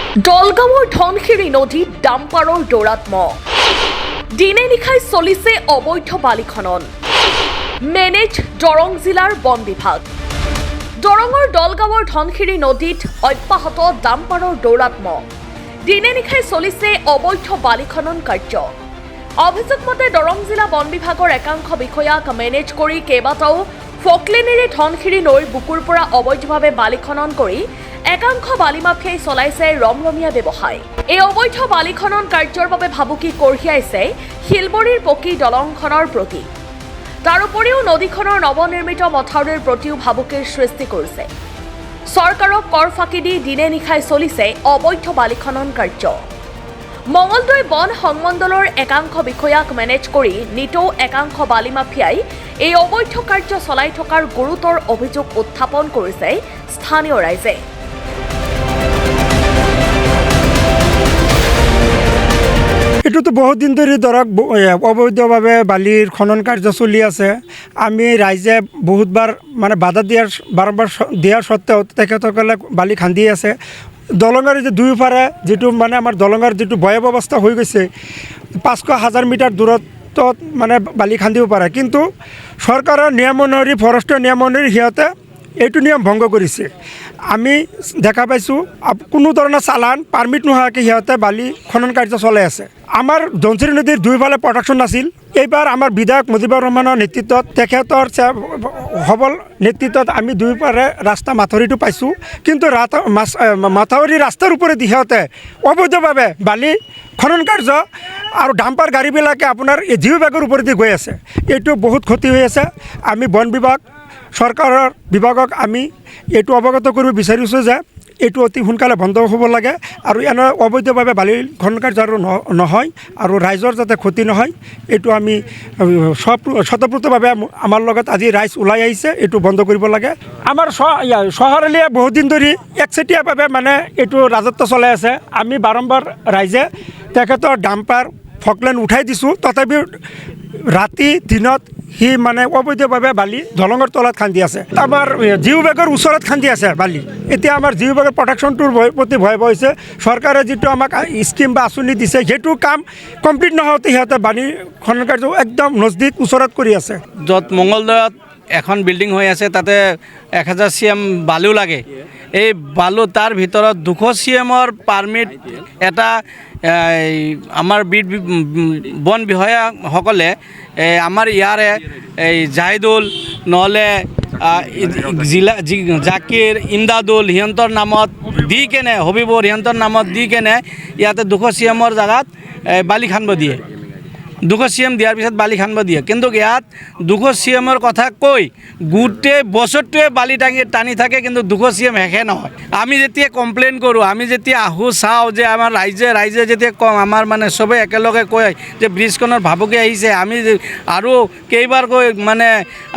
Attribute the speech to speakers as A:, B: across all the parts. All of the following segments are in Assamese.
A: দলগাঁৱৰ ধনশিৰি নদীত ডাম্পাৰৰ দৌৰাত মহ দিনে নিশাই চলিছে অবৈধ বালি খনন মেনেজ দৰং জিলাৰ বন বিভাগ দৰঙৰ দলগাঁৱৰ ধনশিৰি নদীত অব্যাহত ডাম্পাৰৰ দৌৰাত মহ দিনে নিশাই চলিছে অবৈধ বালি খনন কাৰ্য অভিযোগ মতে দৰং জিলা বন বিভাগৰ একাংশ বিষয়াক মেনেজ কৰি কেইবাটাও ফকলেনেৰে ধনশিৰি নৈৰ বুকুৰ পৰা অবৈধভাৱে বালি খনন কৰি একাংশ বালি মাফিয়াই চলাইছে ৰমৰমীয়া ব্যৱসায় এই অবৈধ বালি খনন কাৰ্যৰ বাবে ভাবুকি কঢ়িয়াইছে শিলবৰীৰ পকী দলংখনৰ প্ৰতি তাৰ উপৰিও নদীখনৰ নৱনিৰ্মিত মথাউৰিৰ প্ৰতিও ভাবুকিৰ সৃষ্টি কৰিছে চৰকাৰক কৰ ফাঁকি দি দিনে নিশাই চলিছে অবৈধ বালি খনন কাৰ্য মঙলদৈ বন সংমণ্ডলৰ একাংশ বিষয়াক মেনেজ কৰি নিতৌ একাংশ বালি মাফিয়াই এই অবৈধ কাৰ্য চলাই থকাৰ গুৰুতৰ অভিযোগ উত্থাপন কৰিছে স্থানীয় ৰাইজে
B: এটোতো বহুত দিন ধৰি ধৰক অবৈধভাৱে বালিৰ খনন কাৰ্য চলি আছে আমি ৰাইজে বহুতবাৰ মানে বাধা বাৰম্বাৰ দিয়াৰ স্বত্তেও তেখেতসকলে বালি খান্দি আছে দলঙৰ যে দুয়োফাৰে যিটো মানে আমাৰ দলঙৰ যিটো ভয়াৱহ অৱস্থা হৈ গৈছে 500,000 মিটাৰ দূৰত্বত মানে বালি খান্দিব পাৰে কিন্তু চৰকাৰৰ নিয়ম অনুসৰি ফৰেষ্টৰ নিয়ম অনুসৰি সিহঁতে এইটো নিয়ম ভংগ কৰিছে আমি দেখা পাইছোঁ কোনো ধৰণৰ চালান পাৰ্মিট নোহোৱাকৈ সিহঁতে বালি খনন কাৰ্য চলাই আছে আমাৰ ধনশিৰি নদীৰ দুয়োফালে প্ৰটেকশ্যন নাছিল এইবাৰ আমাৰ বিধায়ক মুজিবুৰ ৰহমানৰ নেতৃত্বত তেখেতৰ সবল নেতৃত্বত আমি দুয়োফালে ৰাস্তা মাথাউৰিটো পাইছোঁ কিন্তু মাথাউৰি ৰাস্তাৰ ওপৰেদি সিহঁতে অবৈধভাৱে বালি খনন কাৰ্য আৰু ডাম্পাৰ গাড়ীবিলাকে আপোনাৰ জিও বেগৰ ওপৰেদি গৈ আছে এইটো বহুত ক্ষতি হৈ আছে আমি বন বিভাগ চৰকাৰৰ বিভাগক আমি এইটো অৱগত কৰিব বিচাৰিছোঁ যে এইটো অতি সোনকালে বন্ধ হ'ব লাগে আৰু এনে অবৈধভাৱে বালি খনন কাৰ্য আৰু নহয় আৰু ৰাইজৰ যাতে ক্ষতি নহয় এইটো আমি স্বতঃস্ফূৰ্তভাৱে আমাৰ লগত আজি ৰাইজ ওলাই আহিছে এইটো বন্ধ কৰিব লাগে আমাৰ চহৰলীয়া বহুত দিন ধৰি একচেটিয়াভাৱে মানে এইটো ৰাজত্ব চলাই আছে আমি বাৰম্বাৰ ৰাইজে তেখেতৰ ডাম্পাৰ ফকলেন উঠাই দিছোঁ তথাপিও ৰাতি দিনত সি মানে অবৈধভাৱে বালি দলঙৰ তলত খান্দি আছে আমাৰ জিও বেগৰ ওচৰত খান্দি আছে বালি এতিয়া আমাৰ জিও বেগৰ প্ৰটেকশ্যনটোৰ প্ৰতি ভয় হৈছে চৰকাৰে যিটো আমাক স্কিম বা আঁচনি দিছে সেইটো কাম কমপ্লিট নহওঁতে সিহঁতে বালি খনন কাৰ্য একদম নজদিক ওচৰত কৰি আছে
C: য'ত মঙলদৈত এখন বিল্ডিং হৈ আছে তাতে 1000 CM বালিও লাগে এই বালু তাৰ ভিতৰত 200 CMৰ পাৰ্মিট এটা আমাৰ বন বিষয়াসকলে আমাৰ ইয়াৰে এই জাহিদুল নহ'লে জাকিৰ ইমদাদুল সিহঁতৰ নামত দি কেনে হবিবৰ সিহঁতৰ নামত দি কেনে ইয়াতে 200 CMৰ জেগাত বালি খান্দিব দিয়ে 200 CM দিয়াৰ পিছত বালি খান্দিব দিয়ে কিন্তু ইয়াত 200 CMৰ কথা কৈ গোটেই বছৰটোৱে বালি টানি থাকে কিন্তু 200 CM শেষে নহয় আমি যেতিয়া কমপ্লেইন কৰোঁ আমি যেতিয়া আহোঁ চাওঁ যে আমাৰ ৰাইজে যেতিয়া কম আমাৰ মানে চবেই একেলগে কয় যে ব্ৰিজখনৰ ভাবুকি আহিছে আমি আৰু কেইবাৰ কৈ মানে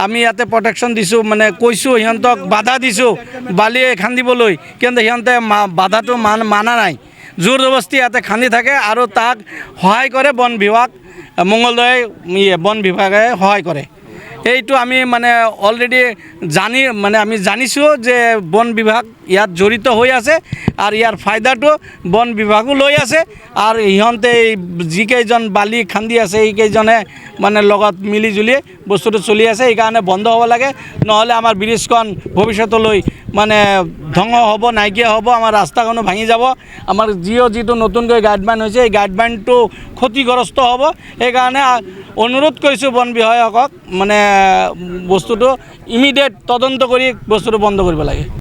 C: আমি ইয়াতে প্ৰটেকশ্যন দিছোঁ মানে কৈছোঁ সিহঁতক বাধা দিছোঁ বালি খান্দিবলৈ কিন্তু সিহঁতে বাধাটো মানা নাই জোৰ জবস্তি ইয়াতে খান্দি থাকে আৰু তাক সহায় কৰে বন বিভাগ মঙলদৈ বন বিভাগে সহায় কৰে এইটো আমি মানে অলৰেডি আমি জানিছোঁ যে বন বিভাগ ইয়াত জড়িত হৈ আছে আৰু ইয়াৰ ফায়দাটো বন বিভাগো লৈ আছে আৰু সিহঁতে যিকেইজন বালি খান্দি আছে এইকেইজনে মানে লগত মিলি জুলি বস্তুটো চলি আছে সেইকাৰণে বন্ধ হ'ব লাগে নহ'লে আমাৰ ব্ৰিজখন ভৱিষ্যতলৈ মানে ধ্বংস হ'ব নাইকিয়া হ'ব আমাৰ ৰাস্তাখনো ভাঙি যাব আমাৰ যিটো নতুনকৈ গাইডলাইন হৈছে এই গাইডলাইনটো ক্ষতিগ্ৰস্ত হ'ব সেইকাৰণে অনুৰোধ কৰিছোঁ বন বিভাগক মানে বস্তুটো ইমিডিয়েট তদন্ত কৰি বস্তুটো বন্ধ কৰিব লাগে